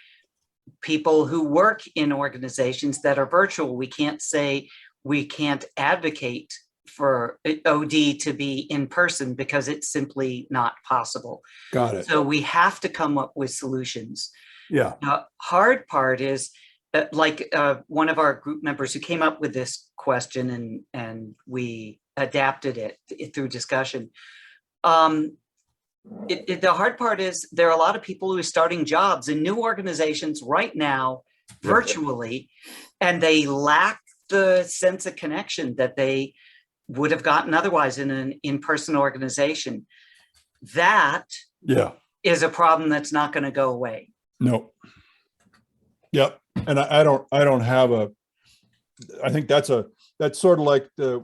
people who work in organizations that are virtual. We can't say we can't advocate for OD to be in person because it's simply not possible. Got it. So we have to come up with solutions. Yeah. The hard part is one of our group members who came up with this question, and we adapted it through discussion. The hard part is there are a lot of people who are starting jobs in new organizations right now virtually, and they lack the sense of connection that they would have gotten otherwise in an in-person organization. That is a problem that's not going to go away. No. Yep. And I don't have I think that's sort of like they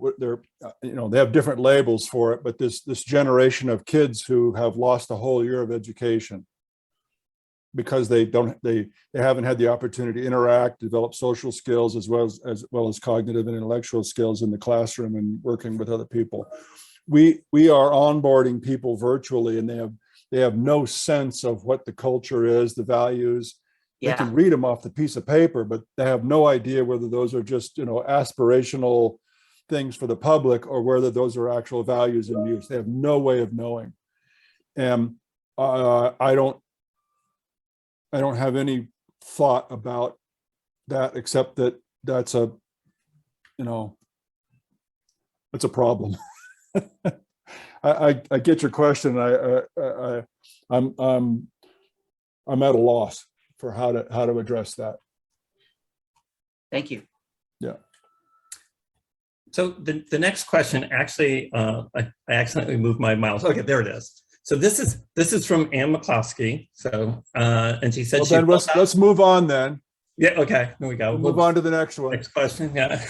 have different labels for it, but this generation of kids who have lost a whole year of education because they haven't had the opportunity to interact, develop social skills as well as cognitive and intellectual skills in the classroom and working with other people. We are onboarding people virtually, and they have no sense of what the culture is, the values. They can read them off the piece of paper, but they have no idea whether those are just aspirational things for the public or whether those are actual values in use. They have no way of knowing. And I don't have any thought about that except that that's a problem. I get your question. I'm at a loss for how to address that. Thank you. Yeah. so the next question, actually, I accidentally moved my mouse. Okay, there it is. So this is from Ann McCloskey. So and she said, well, then let's move on then. Yeah. Okay. Here we go. We'll move on to the next one. Next question. Yeah.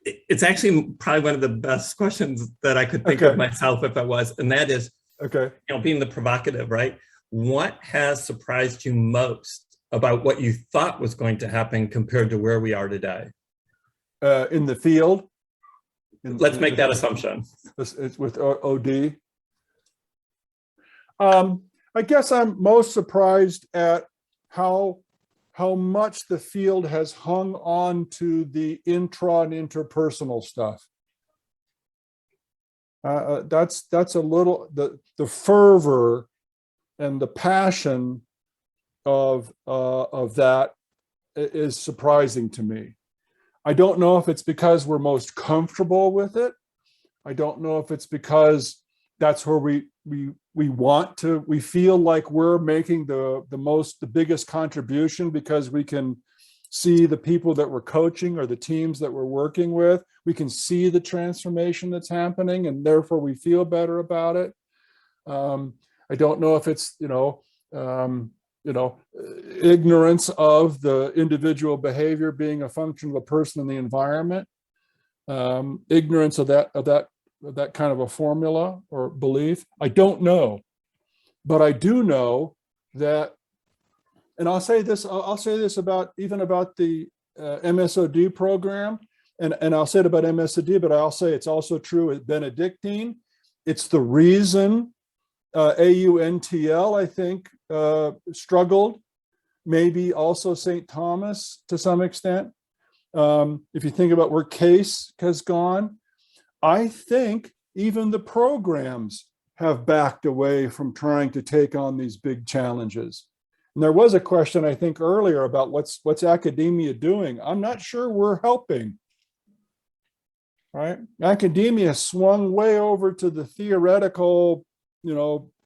It's actually probably one of the best questions that I could think of myself if I was, and that is, being the provocative, right? What has surprised you most about what you thought was going to happen compared to where we are today? In the field? Let's make that assumption. It's with OD. I guess I'm most surprised at how much the field has hung on to the intra and interpersonal stuff. That's a little, the fervor and the passion of that is surprising to me. I don't know if it's because we're most comfortable with it. I don't know if it's because that's where we feel like we're making the biggest contribution because we can see the people that we're coaching or the teams that we're working with. We can see the transformation that's happening, and therefore we feel better about it. I don't know if it's ignorance of the individual behavior being a function of a person in the environment, ignorance of that kind of a formula or belief. I don't know, but I do know that, and I'll say this about the MSOD program, and I'll say it about MSOD, but I'll say it's also true at Benedictine. It's the reason AUNTL, I think, struggled, maybe also St. Thomas to some extent. If you think about where CASE has gone, I think even the programs have backed away from trying to take on these big challenges. And there was a question, I think, earlier about what's academia doing. I'm not sure we're helping. Right? Academia swung way over to the theoretical,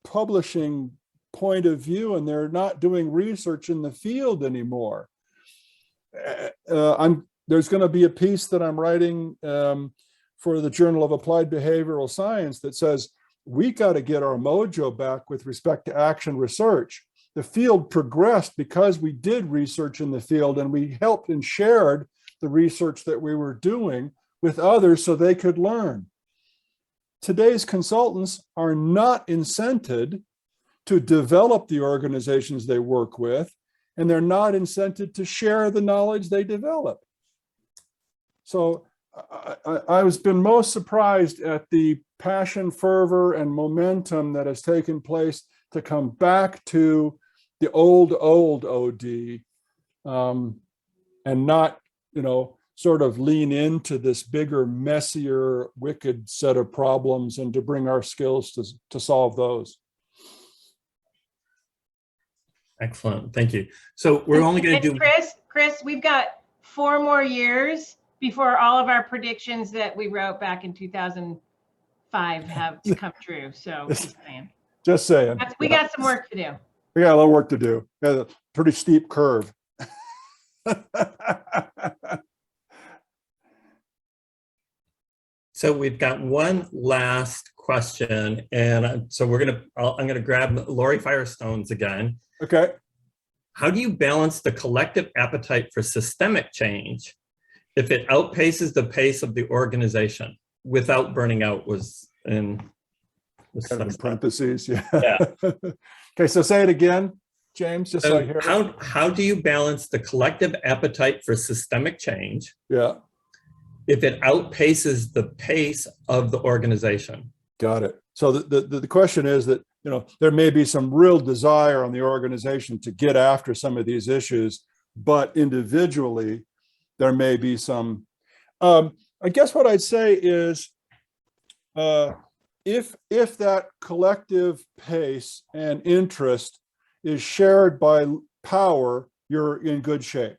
publishing point of view, and they're not doing research in the field anymore. There's going to be a piece that I'm writing for the Journal of Applied Behavioral Science that says we got to get our mojo back with respect to action research. The field progressed because we did research in the field, and we helped and shared the research that we were doing with others so they could learn. Today's consultants are not incented to develop the organizations they work with, and they're not incented to share the knowledge they develop. So I was been most surprised at the passion, fervor, and momentum that has taken place to come back to the old OD, and not, sort of lean into this bigger, messier, wicked set of problems, and to bring our skills to solve those. Excellent, thank you. So we're only going to do. Chris, we've got 4 more years before all of our predictions that we wrote back in 2005 have to come true. So just saying. Just saying. We got some work to do. We got a little work to do. We got a pretty steep curve. So we've got one last question, and so I'm gonna grab Lori Firestone's again. Okay. How do you balance the collective appetite for systemic change if it outpaces the pace of the organization? Without burning out was in Kind of in parentheses, yeah. Yeah. Okay, so say it again, James, just so I hear it. How do you balance the collective appetite for systemic change? Yeah. If it outpaces the pace of the organization? Got it. So the question is that, there may be some real desire on the organization to get after some of these issues, but individually, there may be some, I guess what I'd say is, if that collective pace and interest is shared by power, you're in good shape.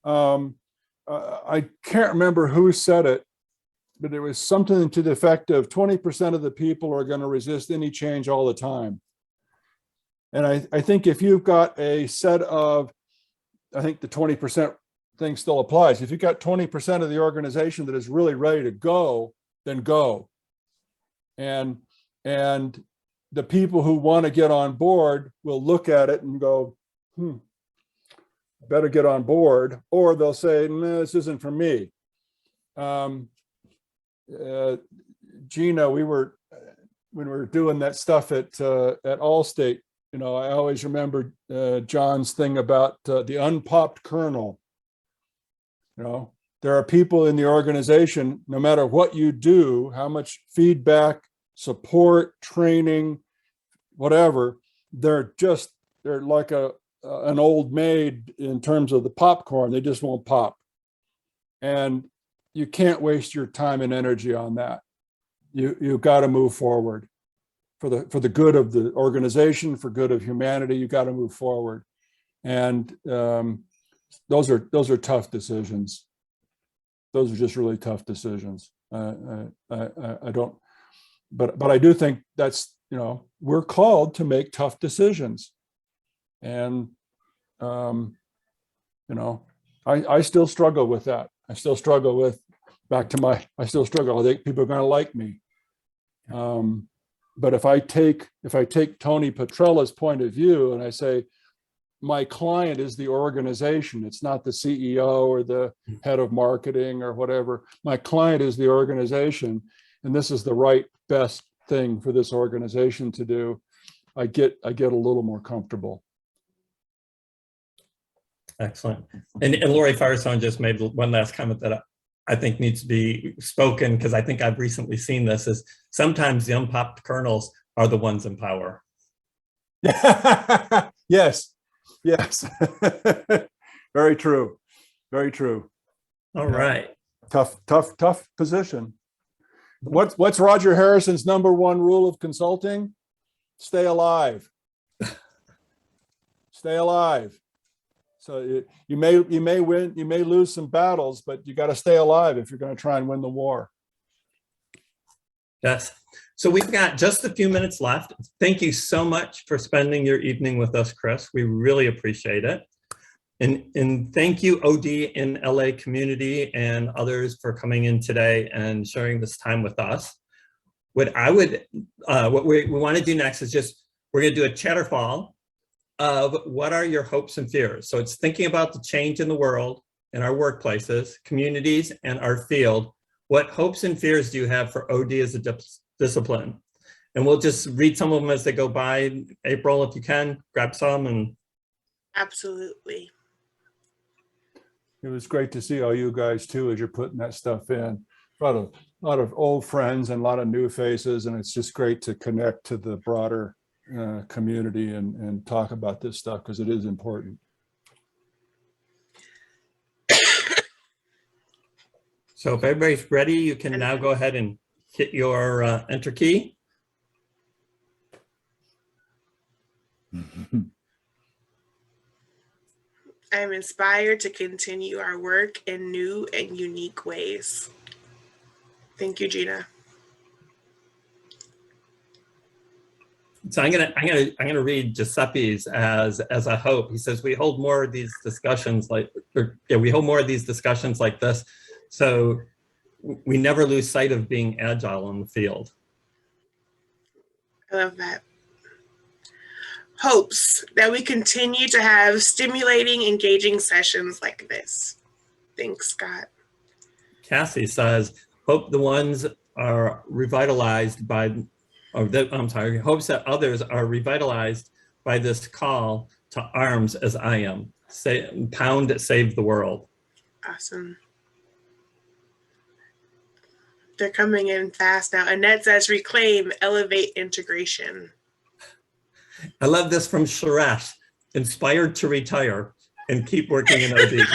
I can't remember who said it, but it was something to the effect of 20% of the people are going to resist any change all the time. And I think if you've got a set of, I think the 20% thing still applies. If you've got 20% of the organization that is really ready to go, then go. And the people who want to get on board will look at it and go, better get on board, or they'll say, no, this isn't for me. Gina, when we were doing that stuff at Allstate, I always remember John's thing about the unpopped kernel. There are people in the organization, no matter what you do, how much feedback, support, training, whatever, they're like an old maid in terms of the popcorn. They just won't pop. And you can't waste your time and energy on that. You've got to move forward for the good of the organization, for good of humanity. You got to move forward. And those are tough decisions. Those are just really tough decisions. I don't, but I do think that's, we're called to make tough decisions. And, I still struggle with that. I still struggle with, I still struggle. I think people are going to like me. But if I take Tony Petrella's point of view and I say, my client is the organization, it's not the CEO or the head of marketing or whatever. My client is the organization, and this is the right, best thing for this organization to do. I get a little more comfortable. Excellent. And Lori Firestone just made one last comment that I think needs to be spoken, because I think I've recently seen this, is sometimes the unpopped kernels are the ones in power. Yes, yes. Very true. Very true. All right. Tough position. What's Roger Harrison's #1 rule of consulting? Stay alive. Stay alive. So you may win, you may lose some battles, but you got to stay alive if you're going to try and win the war. Yes. So we've got just a few minutes left. Thank you so much for spending your evening with us, Chris. We really appreciate it. And thank you, ODinLA community and others for coming in today and sharing this time with us. What we want to do next is we're going to do a chatterfall of what are your hopes and fears. So it's thinking about the change in the world, in our workplaces, communities, and our field. What hopes and fears do you have for OD as a discipline? And we'll just read some of them as they go by. April, if you can, grab some. And Absolutely. It was great to see all you guys too, as you're putting that stuff in. A lot of old friends and a lot of new faces, and it's just great to connect to the broader community and talk about this stuff, because it is important. So if everybody's ready, you can now go ahead and hit your enter key. I'm inspired to continue our work in new and unique ways. Thank you, Gina. So I'm gonna read Giuseppe's as a hope. He says, we hold more of these discussions like this, so we never lose sight of being agile in the field. I love that. Hopes that we continue to have stimulating, engaging sessions like this. Thanks, Scott. Cassie says, hope the ones are revitalized by, hopes that others are revitalized by this call to arms as I am. Pound save the world. Awesome. They're coming in fast now. Annette says, reclaim, elevate integration. I love this from Suresh. Inspired to retire and keep working in OD.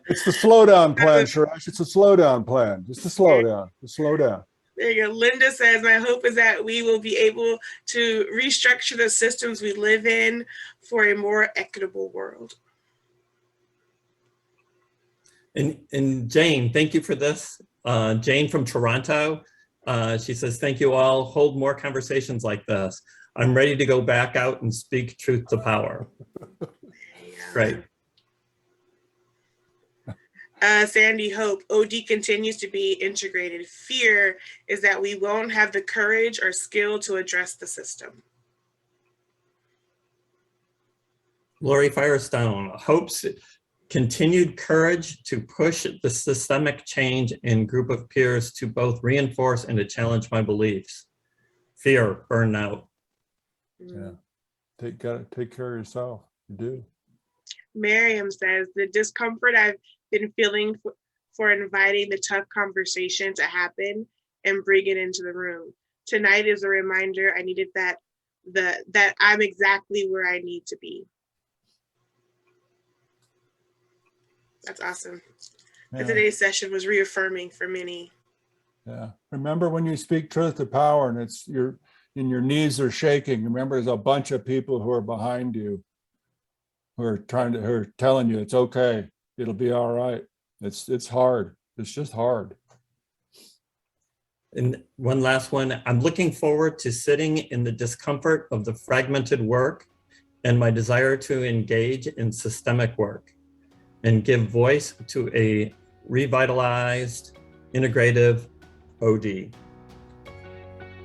It's the slowdown plan, Suresh. It's a slowdown plan. Just a slowdown. Just slow down. There you go. Linda says, my hope is that we will be able to restructure the systems we live in for a more equitable world. And Jane, thank you for this. Jane from Toronto, she says, thank you all. Hold more conversations like this. I'm ready to go back out and speak truth to power. Great. Sandy Hope, OD continues to be integrated. Fear is that we won't have the courage or skill to address the system. Lori Firestone, hopes continued courage to push the systemic change in group of peers to both reinforce and to challenge my beliefs. Fear, burnout. Yeah, gotta take care of yourself. You do. Miriam says, the discomfort I've been feeling for inviting the tough conversation to happen and bring it into the room. Tonight is a reminder I needed that I'm exactly where I need to be. That's awesome. Yeah. Today's session was reaffirming for many. Yeah. Remember when you speak truth to power and your knees are shaking, remember there's a bunch of people who are behind you who are telling you it's okay. It'll be all right. It's hard. It's just hard. And one last one. I'm looking forward to sitting in the discomfort of the fragmented work and my desire to engage in systemic work and give voice to a revitalized, integrative OD.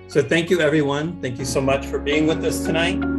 So thank you, everyone. Thank you so much for being with us tonight.